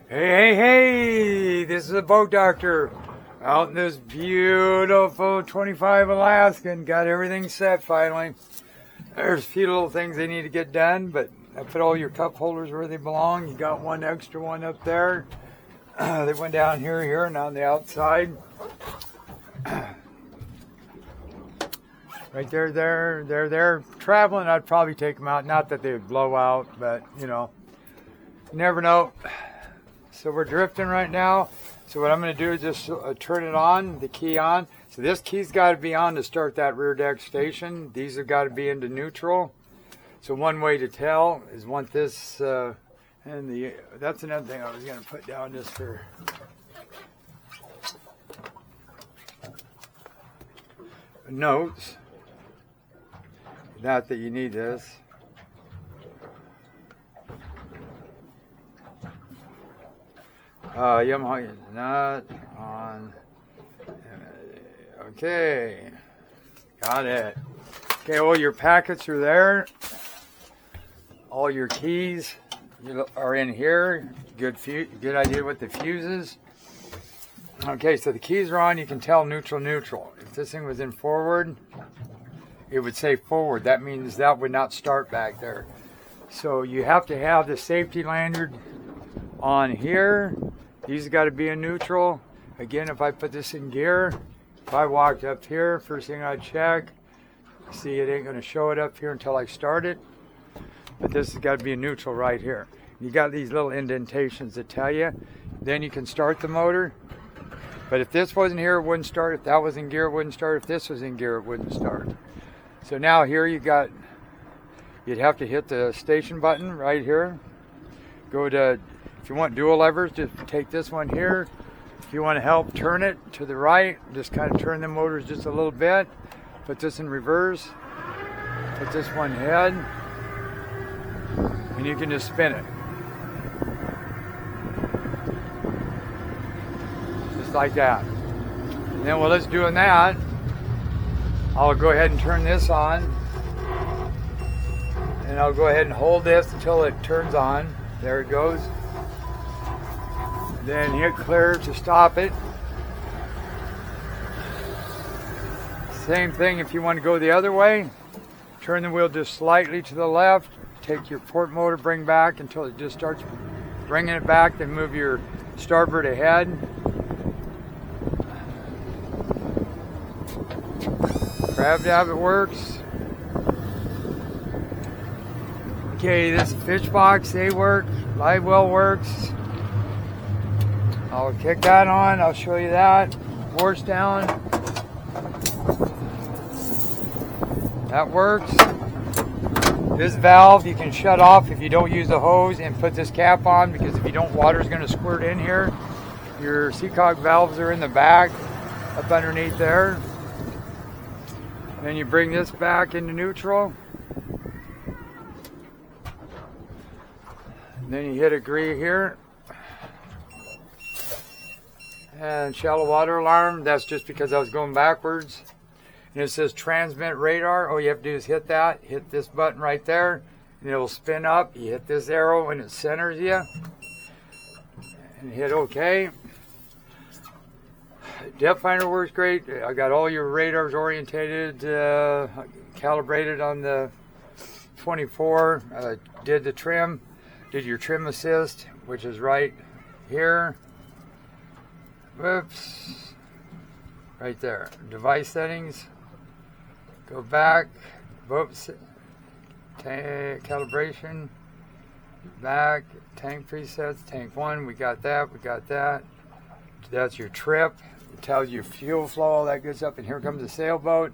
Hey, hey, hey! This is the boat doctor out in this beautiful 25 Alaskan. Got everything set finally. There's a few little things they need to get done, but I put all your cup holders where they belong. You got one extra one up there. They went down here, and on the outside. Right there, they're traveling. I'd probably take them out. Not that they would blow out, but you know, you never know. So we're drifting right now. So what I'm going to do is just turn it on, the key on. So this key's got to be on to start that rear deck station. These have got to be into neutral. So one way to tell is want this, that's another thing I was going to put down just for notes. Not that you need this. Yamaha is not on. Okay, got it. Okay, all your packets are there. All your keys are in here. Good idea with the fuses. Okay, so the keys are on. You can tell neutral, neutral. If this thing was in forward, it would say forward. That means that would not start back there. So you have to have the safety lanyard on here. These have got to be in neutral. Again, if I put this in gear, if I walked up here, first thing I'd check. See, it ain't going to show it up here until I start it. But this has got to be in neutral right here. You got these little indentations that tell you. Then you can start the motor. But if this wasn't here, it wouldn't start. If that was in gear, it wouldn't start. If this was in gear, it wouldn't start. So now here you'd have to hit the station button right here. Go to, if you want dual levers, just take this one here. If you want to help turn it to the right, just kind of turn the motors just a little bit. Put this in reverse. Put this one head. And you can just spin it. Just like that. And then while it's doing that, I'll go ahead and turn this on. And I'll go ahead and hold this until it turns on. There it goes. Then hit clear to stop it. Same thing if you want to go the other way. Turn the wheel just slightly to the left. Take your port motor, bring back until it just starts bringing it back. Then move your starboard ahead. Crab dab, it works. Okay, this fish box, they work. Live well works. I'll kick that on. I'll show you that. Force down. That works. This valve you can shut off if you don't use the hose and put this cap on, because if you don't, water's going to squirt in here. Your seacock valves are in the back, up underneath there. Then you bring this back into neutral. And then you hit agree here. And shallow water alarm, that's just because I was going backwards. And it says transmit radar. All you have to do is hit that, hit this button right there, and it will spin up. You hit this arrow and it centers you. And hit OK. Depth finder works great. I got all your radars orientated, calibrated on the 24. Did the trim, did your trim assist, which is right here. Whoops. Right there. Device settings. Go back. Whoops. Calibration. Back. Tank presets. Tank 1. We got that. We got that. That's your trip. It tells you fuel flow, all that good stuff. And here comes the sailboat.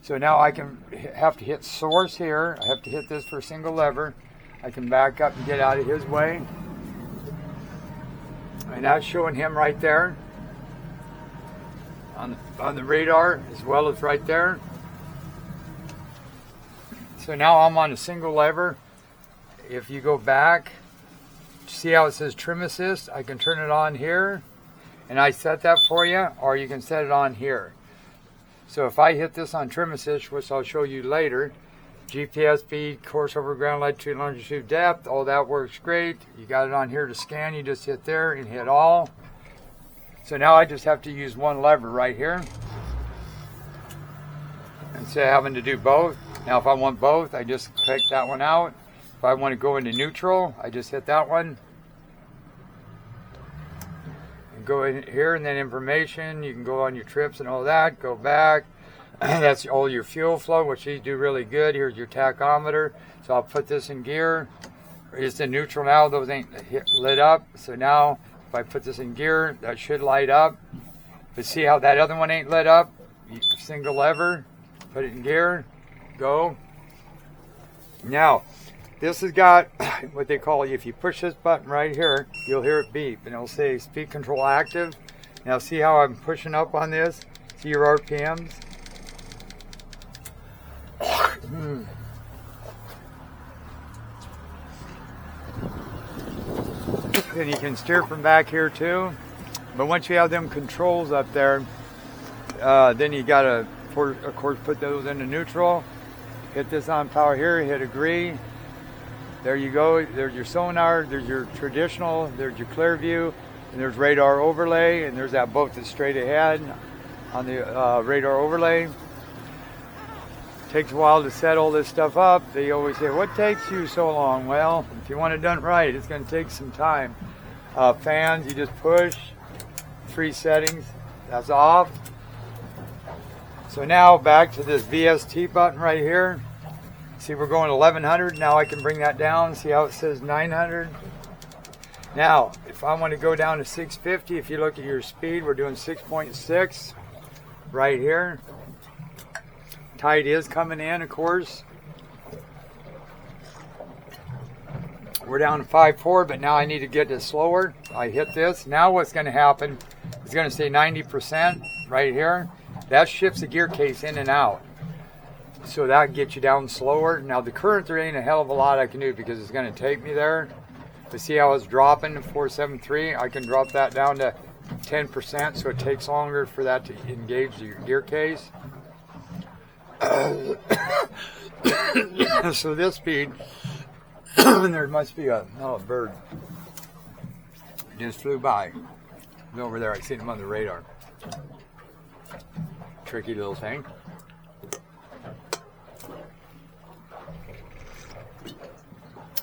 So now I have to hit source here. I have to hit this for a single lever. I can back up and get out of his way. And that's showing him right there. On the radar, as well as right there. So now I'm on a single lever. If you go back, see how it says trim assist? I can turn it on here, and I set that for you, or you can set it on here. So if I hit this on trim assist, which I'll show you later, GPS feed, course over ground, latitude, longitude, depth, all that works great. You got it on here to scan, you just hit there and hit all. So now I just have to use one lever right here instead of having to do both. Now if I want both, I just click that one out. If I want to go into neutral, I just hit that one. And go in here and then information, you can go on your trips and all that, go back. That's all your fuel flow, which these do really good. Here's your tachometer. So I'll put this in gear. It's in neutral now, those ain't lit up. So now if I put this in gear, that should light up. But see how that other one ain't lit up? Single lever, put it in gear, go. Now, this has got what they call, if you push this button right here, you'll hear it beep and it'll say speed control active. Now see how I'm pushing up on this? See your RPMs? Then you can steer from back here too. But once you have them controls up there, then you gotta, of course, put those into neutral. Hit this on power here, hit agree. There you go, there's your sonar, there's your traditional, there's your clear view, and there's radar overlay, and there's that boat that's straight ahead on the radar overlay. Takes a while to set all this stuff up. They always say, what takes you so long? Well, if you want it done right, it's going to take some time. Fans, you just push. 3 settings, that's off. So now back to this VST button right here. See, we're going 1100. Now I can bring that down. See how it says 900? Now, if I want to go down to 650, if you look at your speed, we're doing 6.6 right here. Tide is coming in, of course. We're down to 5.4, but now I need to get this slower. I hit this. Now what's going to happen is going to say 90% right here. That shifts the gear case in and out. So that gets you down slower. Now the current, there ain't a hell of a lot I can do because it's going to take me there. But see how it's dropping to 473? I can drop that down to 10%, so it takes longer for that to engage your gear case. So this speed, there must be a bird. It just flew by. He's over there. I seen him on the radar. Tricky little thing.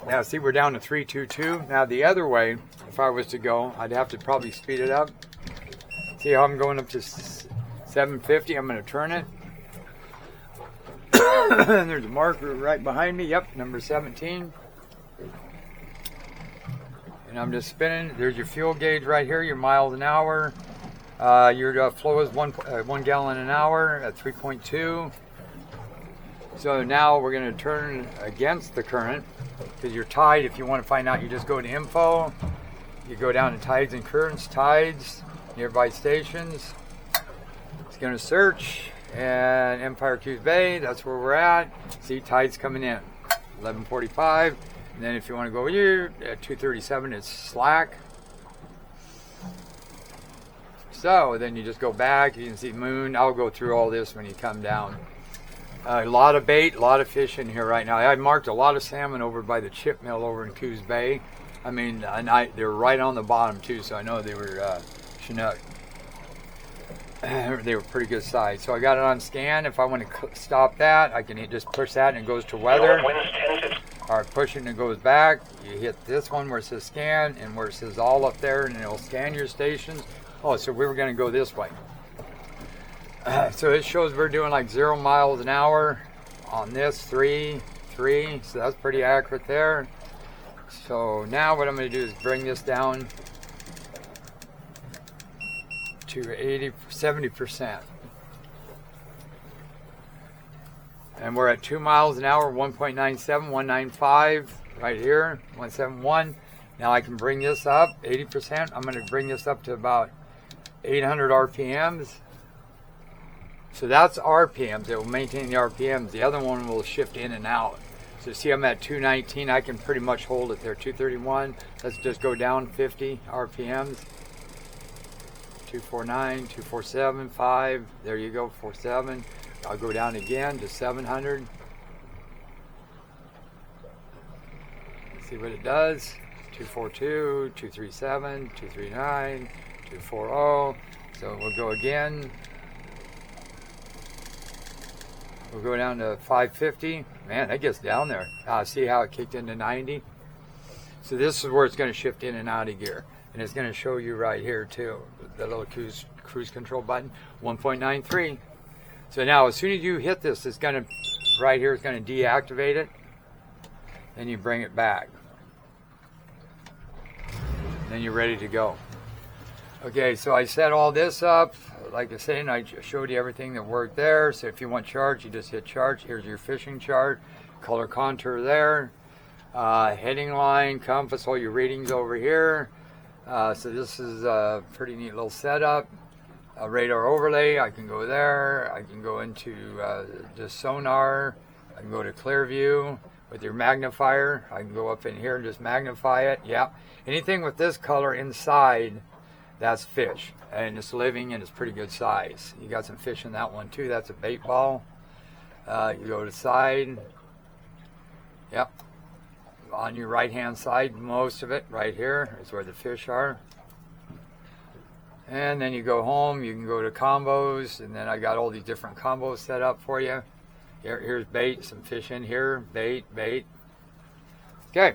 Now see, we're down to 322. Now the other way, if I was to go, I'd have to probably speed it up. See how I'm going up to 750? I'm going to turn it. And there's a marker right behind me. Yep, number 17. And I'm just spinning. There's your fuel gauge right here, your miles an hour. Your flow is 1 gallon an hour at 3.2. So now we're going to turn against the current because your tide, if you want to find out, you just go to info. You go down to tides and currents, tides, nearby stations. It's going to search. And Empire Q's Bay, that's where we're at. See, tide's coming in, 11:45. And then if you want to go here at 2:37, it's slack. So then you just go back. You can see moon. I'll go through all this when you come down. A lot of bait, a lot of fish in here right now. I marked a lot of salmon over by the chip mill over in Q's Bay. I mean, they were right on the bottom too, so I know they were Chinook. They were pretty good size. So I got it on scan. If I want to stop that, I can just push that and it goes to weather. Or push it and it goes back. You hit this one where it says scan and where it says all up there, and it'll scan your stations. Oh, so we were going to go this way. So it shows we're doing like 0 miles an hour on this, 3. So that's pretty accurate there. So now what I'm going to do is bring this down to 70%. And we're at 2 miles an hour, 1.97, 195 right here, 171. Now I can bring this up 80%. I'm going to bring this up to about 800 RPMs. So that's RPMs. It will maintain the RPMs. The other one will shift in and out. So see, I'm at 219. I can pretty much hold it there. 231. Let's just go down 50 RPMs. 249, 247, 5. There you go, 47. I'll go down again to 700. See what it does. 242, 237, 239, 240. So we'll go again. We'll go down to 550. Man, that gets down there. See how it kicked into 90? So this is where it's going to shift in and out of gear. And it's going to show you right here too. The little cruise control button. 1.93. So now as soon as you hit this, it's going to, right here, it's going to deactivate it. Then you bring it back. Then you're ready to go. Okay, so I set all this up. Like I said, and I showed you everything that worked there. So if you want charge, you just hit charge. Here's your fishing chart, color contour there, heading line, compass, all your readings over here. So this is a pretty neat little setup. A radar overlay, I can go there. I can go into just sonar. I can go to clear view with your magnifier. I can go up in here and just magnify it. Yeah, anything with this color inside, that's fish, and it's living and it's pretty good size. You got some fish in that one too. That's a bait ball. You go to side. Yep. On your right hand side, most of it right here is where the fish are. And then you go home, you can go to combos, and then I got all these different combos set up for you. Here's bait, some fish in here, bait. Okay,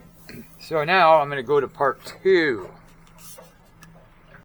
so now I'm going to go to part 2.